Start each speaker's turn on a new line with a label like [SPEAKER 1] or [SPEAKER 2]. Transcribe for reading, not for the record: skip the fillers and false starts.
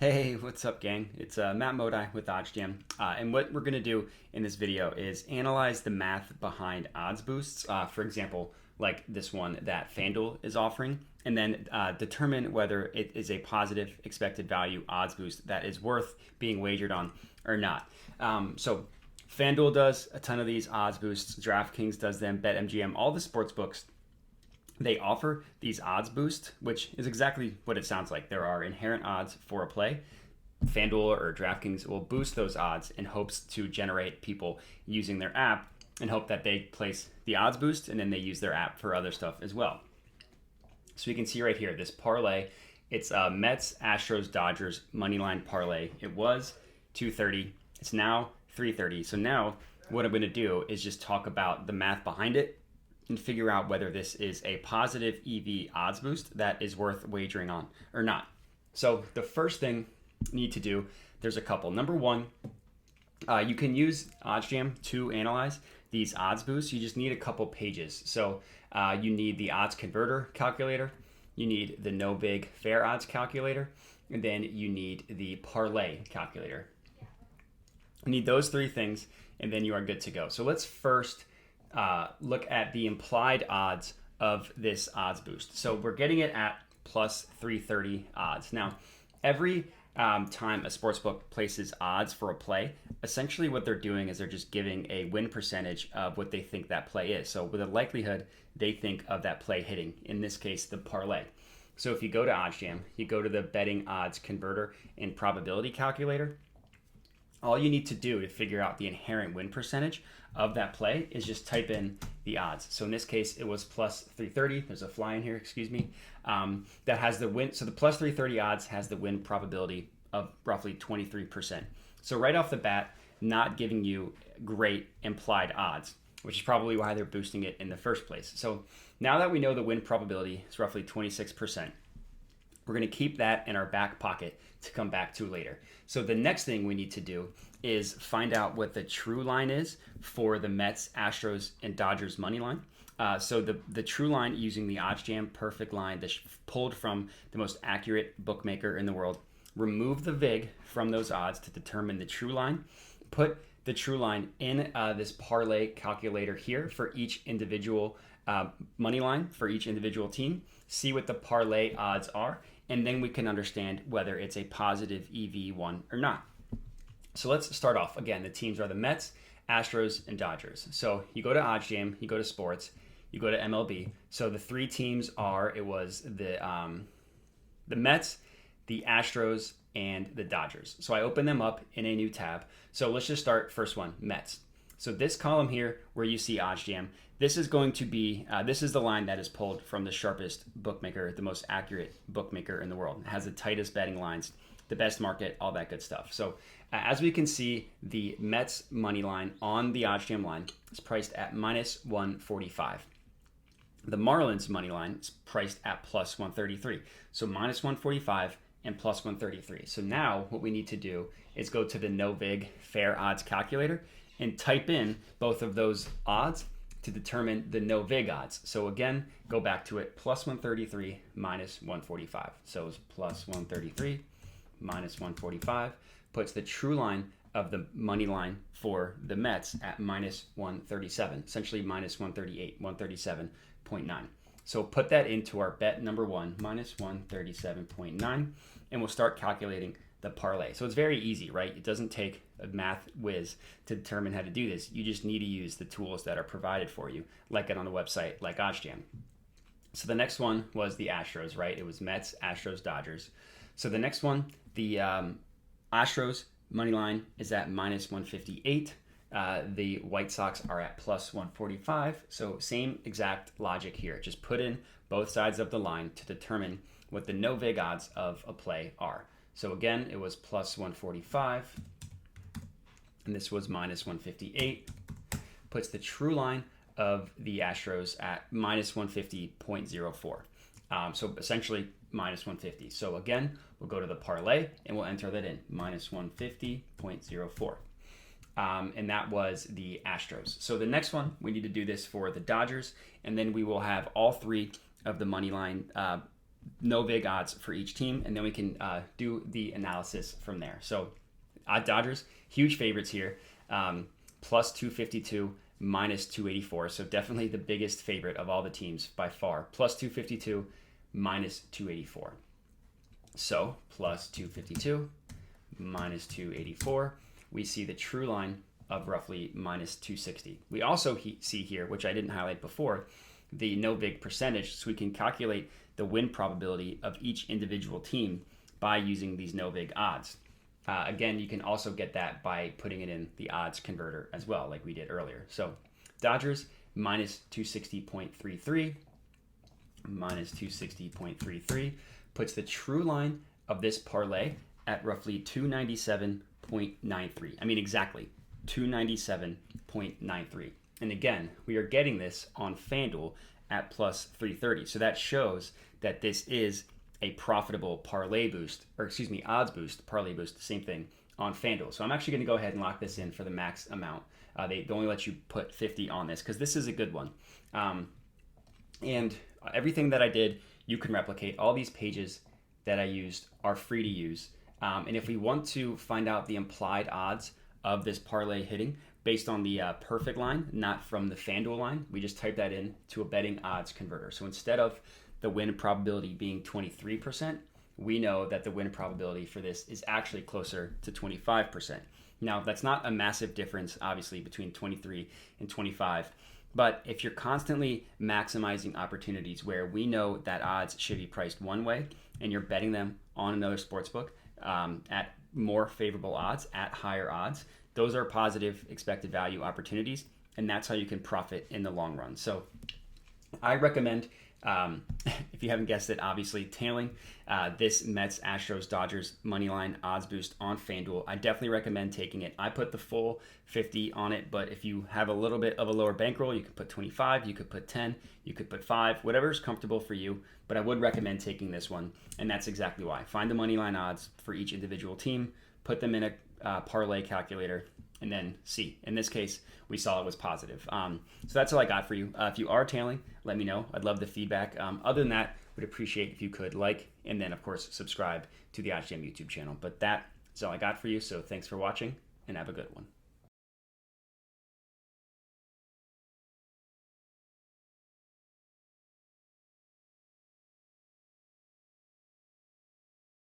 [SPEAKER 1] Hey, what's up, gang? It's Matt Modi with OddsJam. And what we're going to do in this video is analyze the math behind odds boosts. For example, like this one that FanDuel is offering, and then determine whether it is a positive expected value odds boost that is worth being wagered on or not. So FanDuel does a ton of these odds boosts. DraftKings does them. BetMGM, all the sports books, they offer these odds boost, which is exactly what it sounds like. There are inherent odds for a play. FanDuel or DraftKings will boost those odds in hopes to generate people using their app and hope that they place the odds boost and then they use their app for other stuff as well. So you can see right here, this parlay, it's Mets, Astros, Dodgers Moneyline parlay. It was 230. It's now 330. So now what I'm going to do is just talk about the math behind it and figure out whether this is a positive EV odds boost that is worth wagering on or not. So the first thing you need to do, there's a couple. Number one, you can use OddsJam to analyze these odds boosts. You just need a couple pages. So you need the odds converter calculator, you need the no big fair odds calculator, and then you need the parlay calculator. You need those three things, and then you are good to go. So let's first look at the implied odds of this odds boost. So we're getting it at plus 330 odds. Now, every time a sportsbook places odds for a play, essentially what they're doing is they're just giving a win percentage of what they think that play is. So with a likelihood they think of that play hitting, in this case, the parlay. So if you go to OddsJam, you go to the betting odds converter and probability calculator, all you need to do to figure out the inherent win percentage of that play is just type in the odds. So in this case, it was plus 330. There's a fly in here, excuse me. That has the win. So the plus 330 odds has the win probability of roughly 23%. So right off the bat, not giving you great implied odds, which is probably why they're boosting it in the first place. So now that we know the win probability is roughly 26%, we're going to keep that in our back pocket to come back to later. So the next thing we need to do is find out what the true line is for the Mets, Astros, and Dodgers money line. So the true line using the OddsJam perfect line that's pulled from the most accurate bookmaker in the world. Remove the VIG from those odds to determine the true line. Put the true line in this parlay calculator here for each individual money line for each individual team. See what the parlay odds are, and then we can understand whether it's a positive EV1 or not. So let's start off. Again, the teams are the Mets, Astros, and Dodgers. So you go to OddsJam, you go to sports, you go to MLB. So the three teams it was the Mets, the Astros, and the Dodgers. So I open them up in a new tab. So let's just start first one, Mets. So this column here where you see OddsJam, this is going to be, this is the line that is pulled from the sharpest bookmaker, the most accurate bookmaker in the world. It has the tightest betting lines, the best market, all that good stuff. So as we can see, the Mets money line on the OddsJam line is priced at minus 145. The Marlins money line is priced at plus 133. So minus 145 and plus 133. So now what we need to do is go to the no vig fair odds calculator and type in both of those odds to determine the no vig odds. So again, go back to it, plus 133 minus 145. So it's plus 133 minus 145 puts the true line of the money line for the Mets at minus 137, essentially minus 138, 137.9. So put that into our bet number one, minus 137.9, and we'll start calculating the parlay. So it's very easy, right? It doesn't take a math whiz to determine how to do this. You just need to use the tools that are provided for you, like it on the website, like OddsJam. So the next one was the Astros, right? It was Mets, Astros, Dodgers. So the next one, the Astros money line is at minus 158. The White Sox are at plus 145. So same exact logic here. Just put in both sides of the line to determine what the no vig odds of a play are. So again, it was plus 145, and this was minus 158. Puts the true line of the Astros at minus 150.04. So essentially minus 150. So again, we'll go to the parlay and we'll enter that in, minus 150.04. And that was the Astros. So the next one, we need to do this for the Dodgers, and then we will have all three of the money line no big odds for each team, and then we can do the analysis from there. So Dodgers, huge favorites here, plus 252, minus 284. So definitely the biggest favorite of all the teams by far. Plus 252, minus 284. So plus 252, minus 284. We see the true line of roughly minus 260. We also see here, which I didn't highlight before, the no big percentage, so we can calculate the win probability of each individual team by using these no big odds. Again, you can also get that by putting it in the odds converter as well, like we did earlier. So Dodgers minus 260.33, minus 260.33 puts the true line of this parlay at roughly 297.93. I mean, exactly 297.93. And again, we are getting this on FanDuel at plus 330. So that shows that this is a profitable parlay boost, or excuse me, odds boost, parlay boost, same thing on FanDuel. So I'm actually going to go ahead and lock this in for the max amount. They only let you put 50 on this because this is a good one. And everything that I did, you can replicate. All these pages that I used are free to use. And if we want to find out the implied odds of this parlay hitting based on the perfect line, not from the FanDuel line, we just type that in to a betting odds converter. So instead of the win probability being 23%, we know that the win probability for this is actually closer to 25%. Now, that's not a massive difference, obviously, between 23 and 25. But if you're constantly maximizing opportunities where we know that odds should be priced one way and you're betting them on another sportsbook at more favorable odds, at higher odds, those are positive expected value opportunities, and that's how you can profit in the long run. So I recommend, if you haven't guessed it, obviously tailing this Mets, Astros, Dodgers Moneyline odds boost on FanDuel. I definitely recommend taking it. I put the full 50 on it, but if you have a little bit of a lower bankroll, you could put 25, you could put 10, you could put 5, whatever is comfortable for you. But I would recommend taking this one, and that's exactly why. Find the Moneyline odds for each individual team, put them in a parlay calculator, and then see. In this case, we saw it was positive. So that's all I got for you. If you are tailing, let me know. I'd love the feedback. Other than that, would appreciate if you could like, and then of course subscribe to the OddsJam YouTube channel. But that is all I got for you. So thanks for watching, and have a good one.